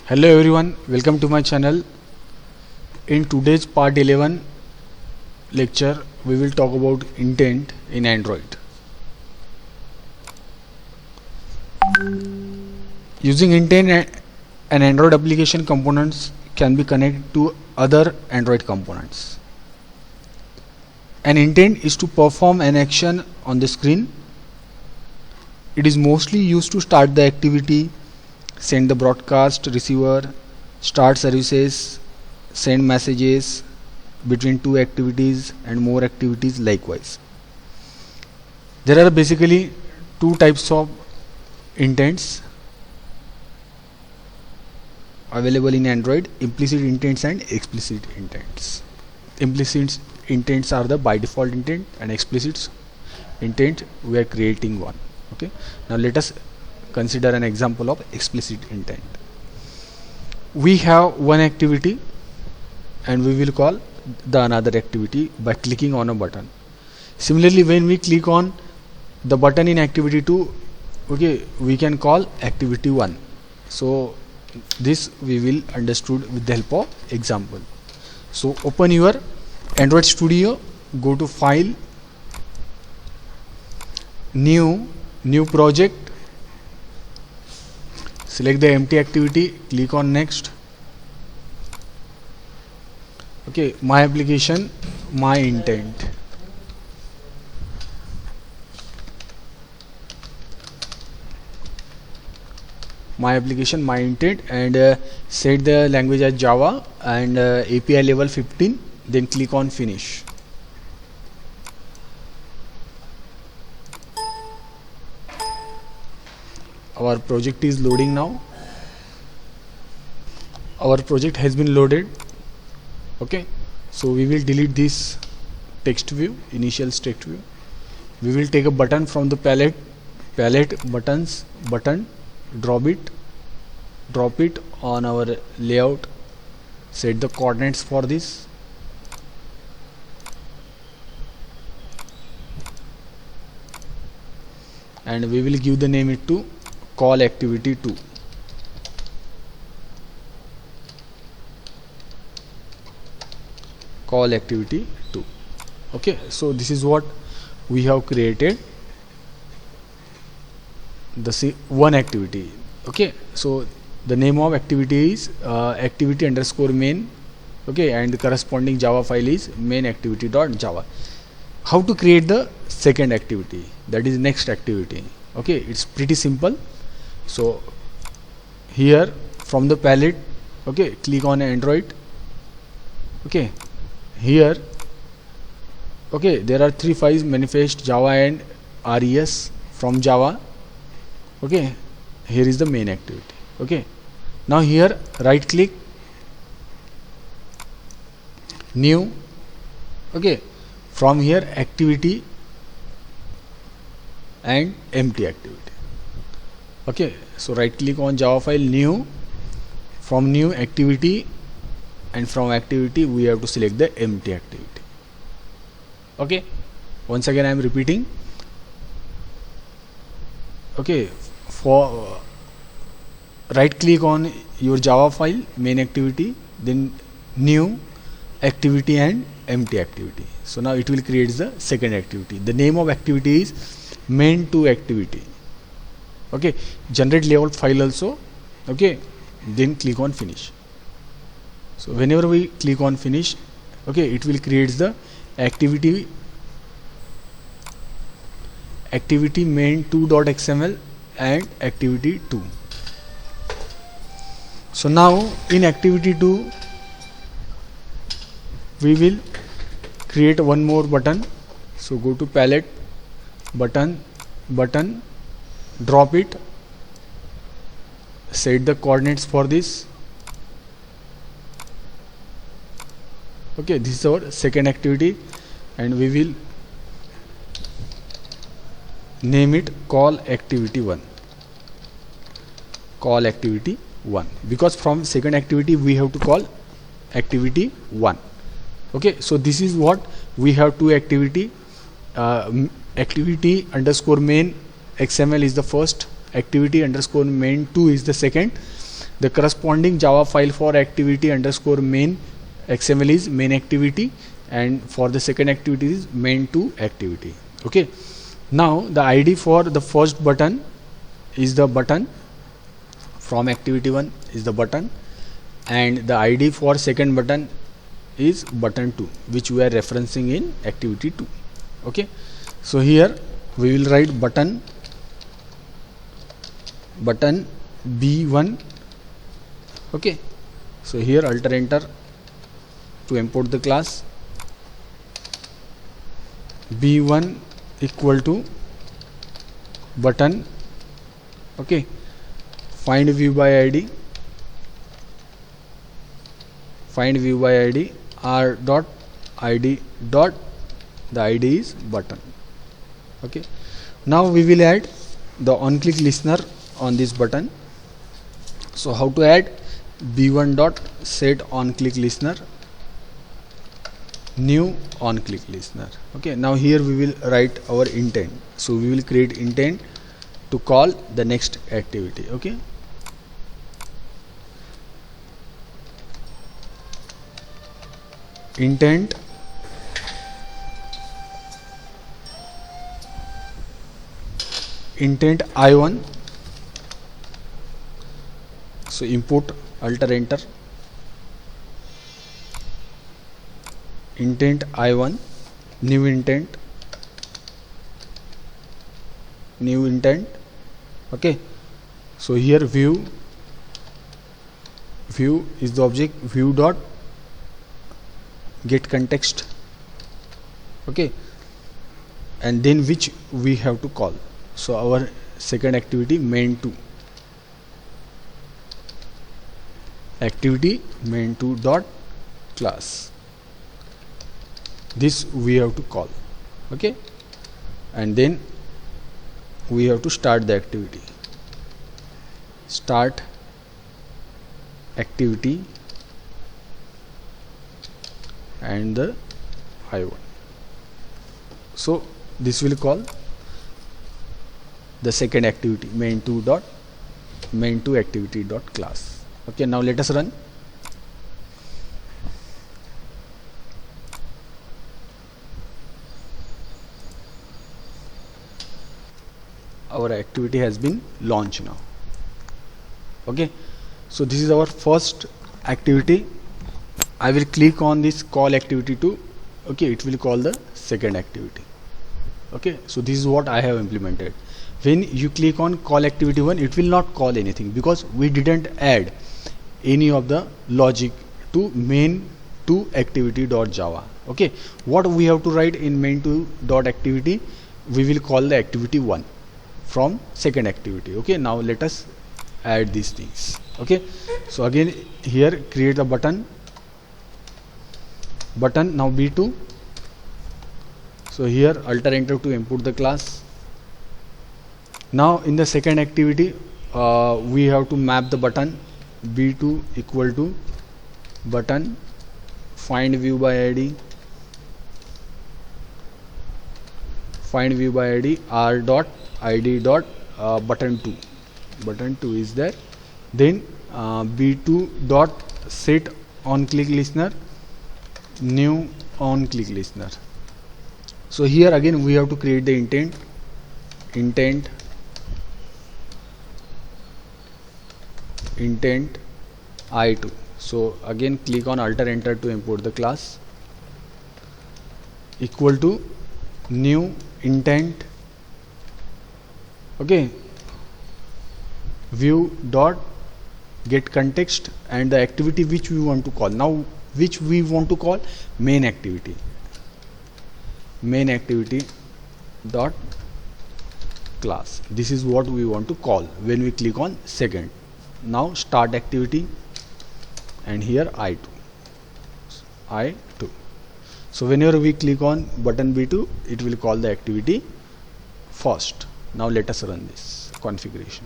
Hello everyone, welcome to my channel. In today's part 11 lecture, we will talk about intent in Android. Using intent, an Android application components can be connected to other Android components. An intent is to perform an action on the screen. It is mostly used to start the activity, send the broadcast, receiver, start services, send messages between two activities and more activities likewise. There are basically two types of intents available in Android: implicit intents and explicit intents. Implicit intents are the by default intent, and explicit intent we are creating one. Okay, now let us consider an example of explicit intent. We have one activity and we will call the another activity by clicking on a button. Similarly, when we click on the button in activity 2, okay, we can call activity 1. So this we will understood with the help of example. So open your Android Studio, go to File, New project, select the empty activity, click on Next. Okay, my application, my intent. My application, my intent, and set the language as Java and API level 15. Then click on Finish. Our project is loading now. Our project has been loaded. Okay, so we will delete this text view, initial text view. We will take a button from the palette buttons, button, drop it on our layout, set the coordinates for this. And we will give the name it to call activity 2. Call activity 2. Okay, so this is what we have created, the one activity. Okay, so the name of activity is activity underscore main. Okay, and the corresponding Java file is main activity.java. How to create the second activity, that is next activity? Okay, it's pretty simple. So here from the palette, okay, click on Android. Okay, here, okay, there are three files: manifest, Java, and res from Java. Okay, here is the main activity. Okay, now here right click, new. Okay, from here activity and empty activity. Okay, so right click on Java file, new, from new activity, and from activity we have to select the empty activity. Okay, once again I am repeating. Okay, for right click on your Java file, main activity, then new activity and empty activity. So now it will create the second activity. The name of activity is main2 activity. Okay, generate layout file also. Okay, then click on Finish. So whenever we click on Finish, okay, it will create the activity main2.xml and activity 2. So now in activity 2 we will create one more button. So go to palette, button, drop it, set the coordinates for this. Okay, this is our second activity, and we will name it call activity 1. Call activity 1, because from second activity we have to call activity 1. Okay, so this is what we have: two activity, activity underscore main XML is the first, activity underscore main 2 is the second, The corresponding Java file for activity underscore main XML is main activity, and for the second activity is main2 activity. Okay, now the ID for the first button is the button, from activity 1 is the button, and the ID for second button is button 2, which we are referencing in activity 2. Okay, so here we will write button B1. Okay, so here alter enter to import the class B1 equal to button. Okay, find view by ID, r dot id dot the ID is button. Okay, now we will add the on click listener on this button. So how to add? B1 dot set on click listener, new on click listener. Okay, now here we will write our intent. So we will create intent to call the next activity. Okay, intent I1. So input alter enter intent I1, new intent. Okay, so here view is the object, view dot get context. Okay, and then which we have to call. So our second activity main2 activity main2 dot class, this we have to call. Okay, and then we have to start the activity, start activity and the I1. So this will call the second activity main2 activity dot class. Okay, now let us run. Our activity has been launched now. Okay, so this is our first activity. I will click on this call activity 2. Okay, it will call the second activity. Okay, so this is what I have implemented. When you click on call activity 1, it will not call anything because we didn't add any of the logic to main2 activity.java. Okay, what we have to write in main2 activity, we will call the activity 1 from second activity. Okay, now let us add these things. Okay, so again here create a button now B2. So here alter enter to import the class. Now in the second activity we have to map the button B2 equal to button find view by ID r dot id dot button 2 is there. Then B2 dot set on click listener, new on click listener. So here again we have to create the intent I2. So again click on alter enter to import the class equal to new intent. Okay, view dot get context and the activity which we want to call. Now which we want to call? Main activity dot class. This is what we want to call when we click on second. Now start activity and here I2. So whenever we click on button B2, it will call the activity first. Now let us run this configuration.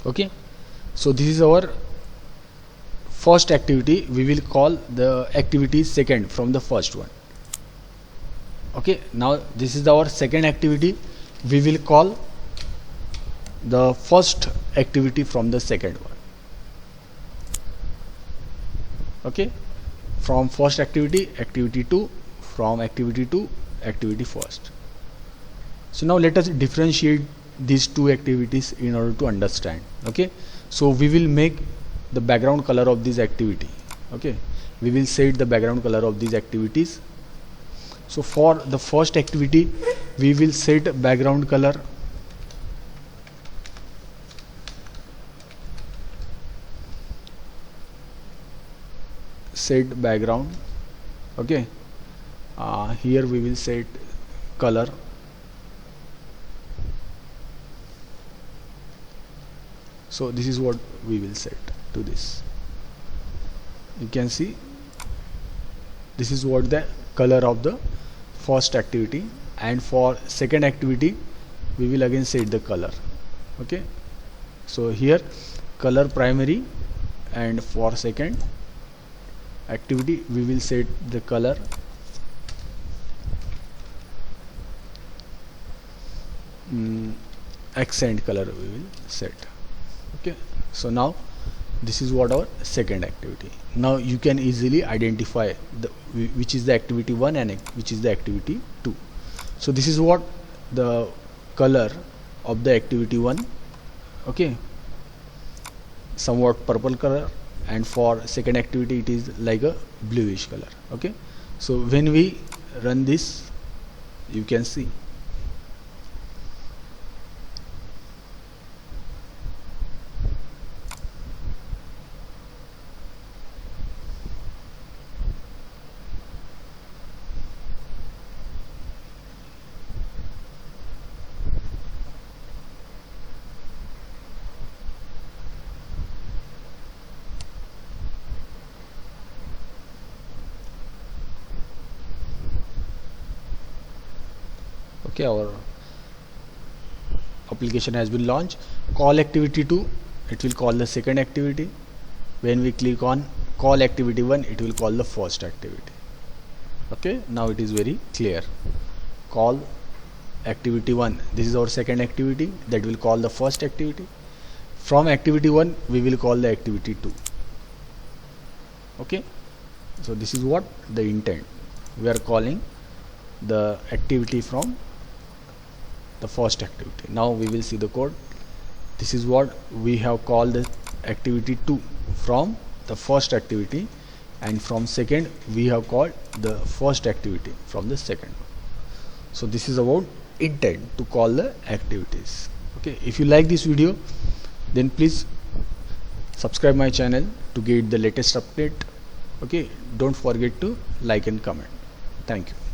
Okay, so this is our first activity, we will call the activity second from the first one. Okay, now this is our second activity, we will call the first activity from the second one. Okay, from first activity, activity 2, from activity 2, activity first. So now let us differentiate these two activities in order to understand. Okay, so we will make the background color of this activity. Okay, we will set the background color of these activities. So for the first activity, we will set background color set background. Okay, here we will set color. So this is what we will set to this. You can see this is what the color of the first activity, and for second activity we will again set the color. Okay, so here color primary, and for second activity we will set the color accent color we will set. Okay, so now this is what our second activity. Now you can easily identify which is the activity 1 and which is the activity 2. So this is what the color of the activity 1. Okay, somewhat purple color, and for second activity it is like a bluish color. Okay, so when we run this, you can see okay, our application has been launched. Call activity 2, it will call the second activity. When we click on call activity 1, it will call the first activity. Okay, now it is very clear. Call activity 1, this is our second activity, that will call the first activity. From activity 1 we will call the activity 2. Okay, so this is what the intent. We are calling the activity from the first activity. Now we will see the code. This is what we have called the activity 2 from the first activity, and from second we have called the first activity from the second one. So this is about intent to call the activities. Okay, if you like this video, then please subscribe my channel to get the latest update. Okay, don't forget to like and comment. Thank you.